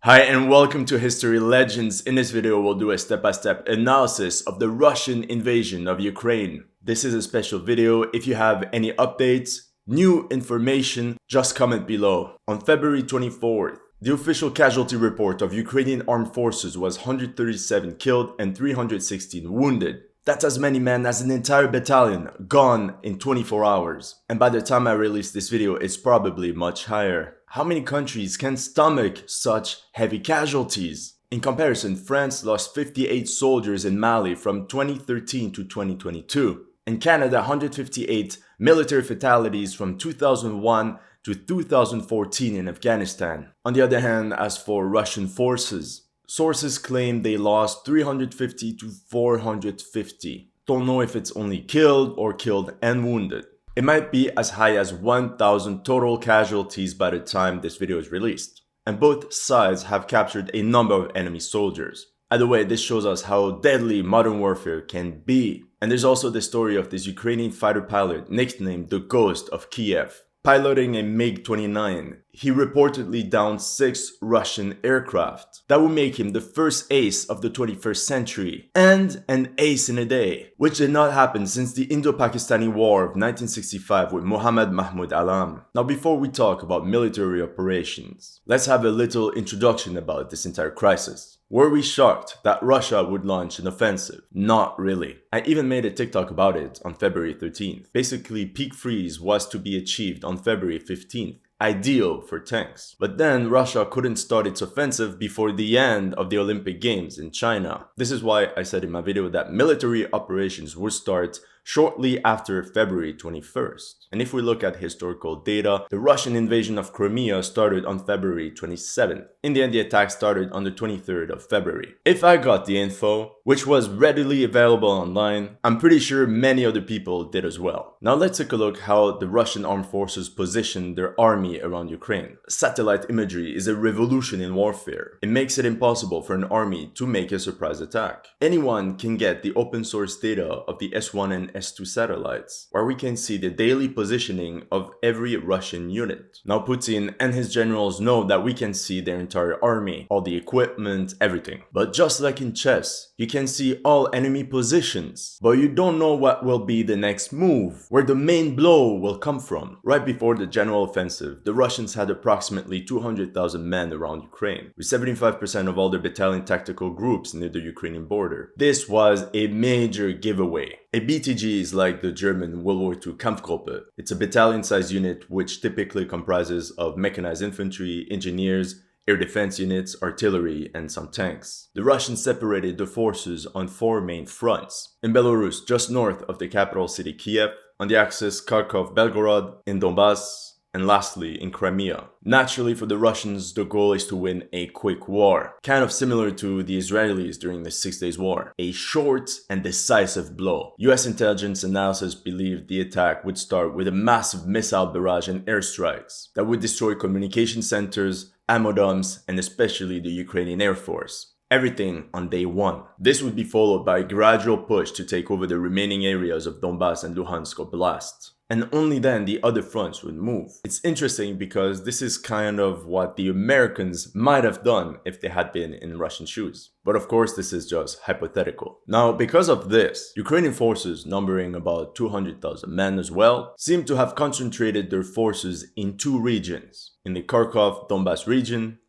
Hi and welcome to History Legends. In this video we'll do a step-by-step analysis of the Russian invasion of Ukraine. This is a special video. If you have any updates, new information, just comment below. On February 24th, the official casualty report of Ukrainian armed forces was 137 killed and 316 wounded. That's as many men as an entire battalion gone in 24 hours. And by the time I release this video, it's probably much higher. How many countries can stomach such heavy casualties? In comparison, France lost 58 soldiers in Mali from 2013 to 2022. In Canada, 158 military fatalities from 2001 to 2014 in Afghanistan. On the other hand, as for Russian forces, sources claim they lost 350 to 450. Don't know if it's only killed or killed and wounded. It might be as high as 1,000 total casualties by the time this video is released. And both sides have captured a number of enemy soldiers. Either way, this shows us how deadly modern warfare can be. And there's also the story of this Ukrainian fighter pilot nicknamed the Ghost of Kiev. Piloting a MiG-29, he reportedly downed 6 Russian aircraft. That would make him the first ace of the 21st century, and an ace in a day, which did not happen since the Indo-Pakistani War of 1965 with Mohammad Mahmoud Alam. Now before we talk about military operations, let's have a little introduction about this entire crisis. Were we shocked that Russia would launch an offensive? Not really. I even made a TikTok about it on February 13th. Basically, peak freeze was to be achieved on February 15th. Ideal for tanks. But then Russia couldn't start its offensive before the end of the Olympic Games in China. This is why I said in my video that military operations would start shortly after February 21st. And if we look at historical data, the Russian invasion of Crimea started on February 27th. In the end, the attack started on the 23rd of February. If I got the info, which was readily available online, I'm pretty sure many other people did as well. Now let's take a look how the Russian armed forces positioned their army around Ukraine. Satellite imagery is a revolution in warfare. It makes it impossible for an army to make a surprise attack. Anyone can get the open source data of the S1 and S2 satellites, where we can see the daily positioning of every Russian unit. Now Putin and his generals know that we can see their entire army, all the equipment, everything. But just like in chess, you can see all enemy positions, but you don't know what will be the next move, where the main blow will come from. Right before the general offensive, the Russians had approximately 200,000 men around Ukraine, with 75% of all their battalion tactical groups near the Ukrainian border. This was a major giveaway. A BTG is like the German World War II Kampfgruppe. It's a battalion-sized unit which typically comprises of mechanized infantry, engineers, air defense units, artillery, and some tanks. The Russians separated the forces on 4 main fronts. In Belarus, just north of the capital city Kiev, on the axis Kharkov-Belgorod, in Donbas, and lastly in Crimea. Naturally, for the Russians, the goal is to win a quick war, kind of similar to the Israelis during the 6 Days War. A short and decisive blow. US intelligence analysis believed the attack would start with a massive missile barrage and airstrikes that would destroy communication centers, ammo dumps, and especially the Ukrainian Air Force. Everything on day 1. This would be followed by a gradual push to take over the remaining areas of Donbas and Luhansk Oblast. And only then the other fronts would move. It's interesting because this is kind of what the Americans might have done if they had been in Russian shoes. But of course, this is just hypothetical. Now, because of this, Ukrainian forces, numbering about 200,000 men as well, seem to have concentrated their forces in 2 regions, in the Kharkov-Donbas region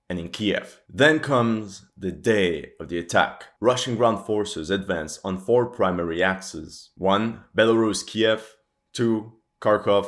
and in Kiev. Then comes the day of the attack. Russian ground forces advance on 4 primary axes. 1. Belarus-Kiev, 2. Kharkov,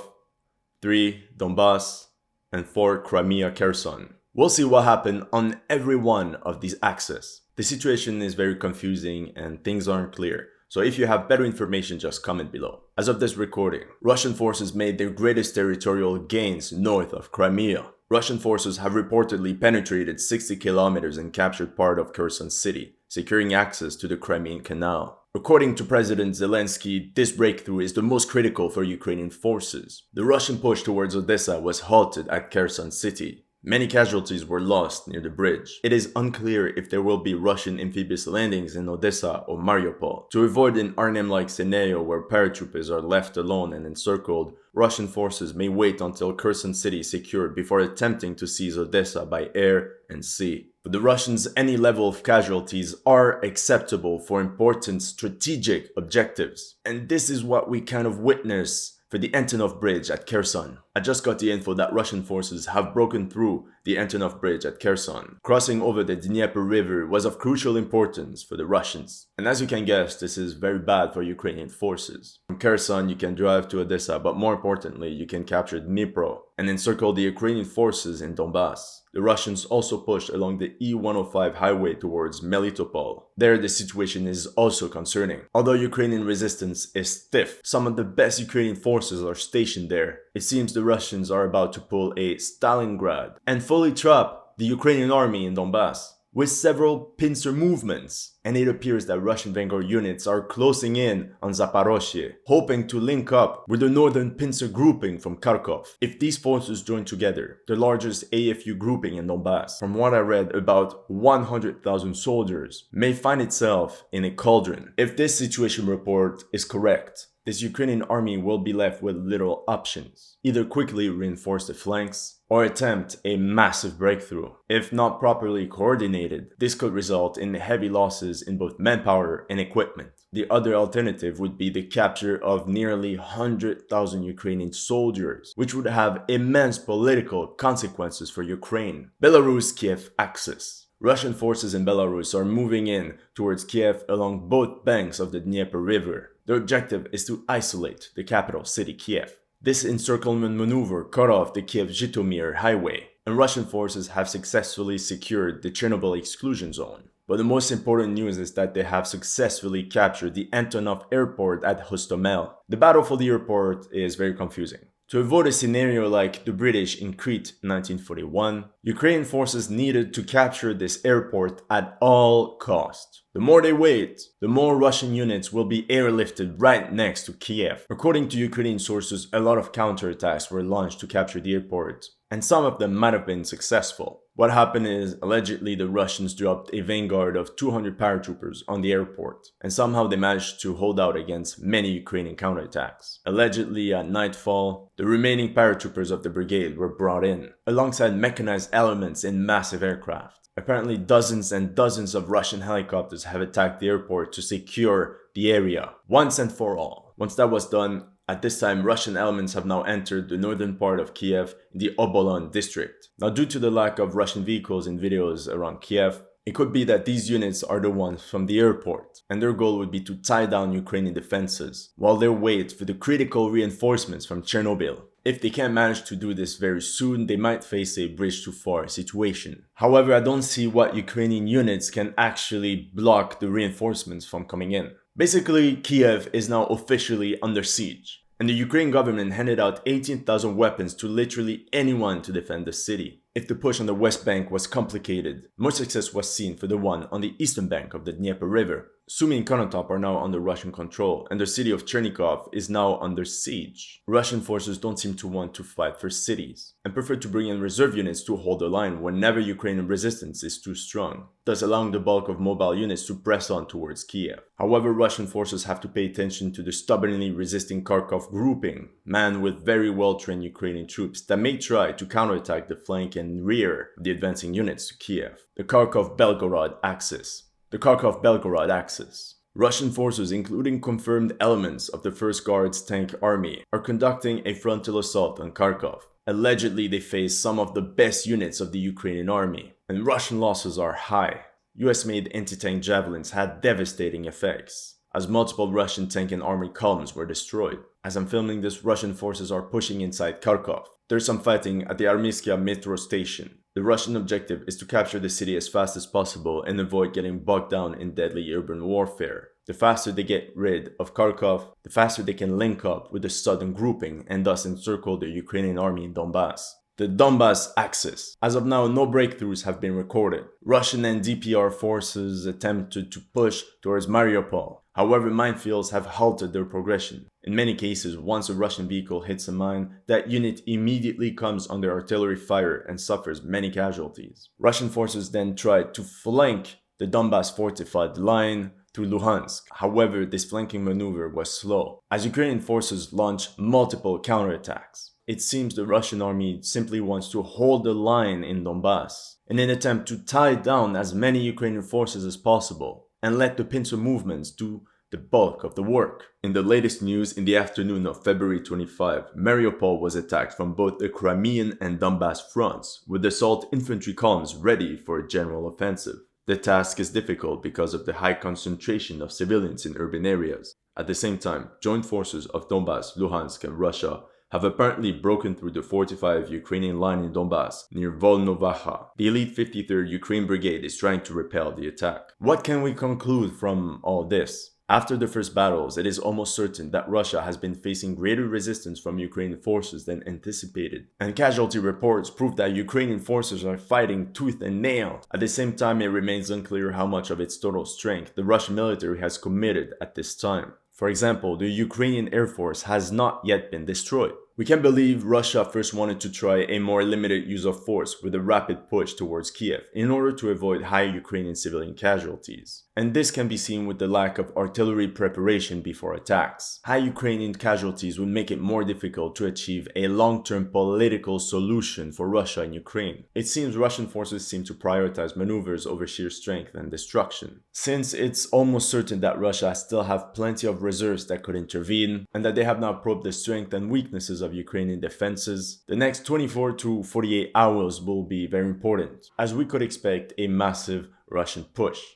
3. Donbas, and 4. Crimea-Kherson. We'll see what happened on every one of these axes. The situation is very confusing and things aren't clear. So if you have better information, just comment below. As of this recording, Russian forces made their greatest territorial gains north of Crimea. Russian forces have reportedly penetrated 60 kilometers and captured part of Kherson city, securing access to the Crimean Canal. According to President Zelensky, this breakthrough is the most critical for Ukrainian forces. The Russian push towards Odessa was halted at Kherson city. Many casualties were lost near the bridge. It is unclear if there will be Russian amphibious landings in Odessa or Mariupol. To avoid an Arnhem-like scenario where paratroopers are left alone and encircled, Russian forces may wait until Kherson city is secured before attempting to seize Odessa by air and sea. For the Russians, any level of casualties are acceptable for important strategic objectives. And this is what we kind of witness for the Antonov Bridge at Kherson. I just got the info that Russian forces have broken through the Antonov Bridge at Kherson. Crossing over the Dnieper River was of crucial importance for the Russians. And as you can guess, this is very bad for Ukrainian forces. From Kherson, you can drive to Odessa, but more importantly, you can capture Dnipro and encircle the Ukrainian forces in Donbas. The Russians also pushed along the E-105 highway towards Melitopol. There, the situation is also concerning. Although Ukrainian resistance is stiff, some of the best Ukrainian forces are stationed there. It seems the Russians are about to pull a Stalingrad and fully trap the Ukrainian army in Donbas, with several pincer movements. And it appears that Russian vanguard units are closing in on Zaporozhye, hoping to link up with the northern pincer grouping from Kharkov. If these forces join together, the largest AFU grouping in Donbas, from what I read, about 100,000 soldiers, may find itself in a cauldron. If this situation report is correct, this Ukrainian army will be left with little options. Either quickly reinforce the flanks or attempt a massive breakthrough. If not properly coordinated, this could result in heavy losses in both manpower and equipment. The other alternative would be the capture of nearly 100,000 Ukrainian soldiers, which would have immense political consequences for Ukraine. Belarus-Kiev axis. Russian forces in Belarus are moving in towards Kiev along both banks of the Dnieper River. Their objective is to isolate the capital city, Kiev. This encirclement maneuver cut off the Kiev-Zhytomyr highway, and Russian forces have successfully secured the Chernobyl exclusion zone. But the most important news is that they have successfully captured the Antonov airport at Hostomel. The battle for the airport is very confusing. To avoid a scenario like the British in Crete in 1941, Ukrainian forces needed to capture this airport at all costs. The more they wait, the more Russian units will be airlifted right next to Kiev. According to Ukrainian sources, a lot of counterattacks were launched to capture the airport, and some of them might have been successful. What happened is, allegedly the Russians dropped a vanguard of 200 paratroopers on the airport, and somehow they managed to hold out against many Ukrainian counterattacks. Allegedly at nightfall, the remaining paratroopers of the brigade were brought in, alongside mechanized elements in massive aircraft. Apparently dozens and dozens of Russian helicopters have attacked the airport to secure the area, once and for all. Once that was done, at this time, Russian elements have now entered the northern part of Kiev in the Obolon district. Now, due to the lack of Russian vehicles and videos around Kiev, it could be that these units are the ones from the airport, and their goal would be to tie down Ukrainian defenses, while they wait for the critical reinforcements from Chernobyl. If they can't manage to do this very soon, they might face a bridge-too-far situation. However, I don't see what Ukrainian units can actually block the reinforcements from coming in. Basically, Kiev is now officially under siege, and the Ukrainian government handed out 18,000 weapons to literally anyone to defend the city. If the push on the west bank was complicated, more success was seen for the one on the eastern bank of the Dnieper River. Sumy and Konotop are now under Russian control, and the city of Chernihiv is now under siege. Russian forces don't seem to want to fight for cities, and prefer to bring in reserve units to hold the line whenever Ukrainian resistance is too strong, thus allowing the bulk of mobile units to press on towards Kiev. However, Russian forces have to pay attention to the stubbornly resisting Kharkov grouping, manned with very well-trained Ukrainian troops that may try to counterattack the flank and rear of the advancing units to Kiev. The Kharkov-Belgorod axis. The Kharkov-Belgorod axis. Russian forces, including confirmed elements of the 1st Guards Tank Army, are conducting a frontal assault on Kharkov. Allegedly, they face some of the best units of the Ukrainian army, and Russian losses are high. US-made anti-tank javelins had devastating effects, as multiple Russian tank and armored columns were destroyed. As I'm filming this, Russian forces are pushing inside Kharkov. There's some fighting at the Armyskia metro station. The Russian objective is to capture the city as fast as possible and avoid getting bogged down in deadly urban warfare. The faster they get rid of Kharkov, the faster they can link up with the southern grouping and thus encircle the Ukrainian army in Donbas. The Donbas axis. As of now, no breakthroughs have been recorded. Russian and DPR forces attempted to push towards Mariupol. However, minefields have halted their progression. In many cases, once a Russian vehicle hits a mine, that unit immediately comes under artillery fire and suffers many casualties. Russian forces then tried to flank the Donbas fortified line through Luhansk. However, this flanking maneuver was slow, as Ukrainian forces launched multiple counterattacks. It seems the Russian army simply wants to hold the line in Donbas in an attempt to tie down as many Ukrainian forces as possible and let the pincer movements do the bulk of the work. In the latest news, in the afternoon of February 25, Mariupol was attacked from both the Crimean and Donbas fronts, with assault infantry columns ready for a general offensive. The task is difficult because of the high concentration of civilians in urban areas. At the same time, joint forces of Donbas, Luhansk, and Russia have apparently broken through the fortified Ukrainian line in Donbas near Volnovaha. The elite 53rd Ukraine Brigade is trying to repel the attack. What can we conclude from all this? After the first battles, it is almost certain that Russia has been facing greater resistance from Ukrainian forces than anticipated, and casualty reports prove that Ukrainian forces are fighting tooth and nail. At the same time, it remains unclear how much of its total strength the Russian military has committed at this time. For example, the Ukrainian Air Force has not yet been destroyed. We can believe Russia first wanted to try a more limited use of force with a rapid push towards Kiev in order to avoid high Ukrainian civilian casualties. And this can be seen with the lack of artillery preparation before attacks. High Ukrainian casualties would make it more difficult to achieve a long-term political solution for Russia and Ukraine. It seems Russian forces seem to prioritize maneuvers over sheer strength and destruction. Since it's almost certain that Russia still have plenty of reserves that could intervene, and that they have not probed the strength and weaknesses of Ukrainian defenses, the next 24 to 48 hours will be very important, as we could expect a massive Russian push.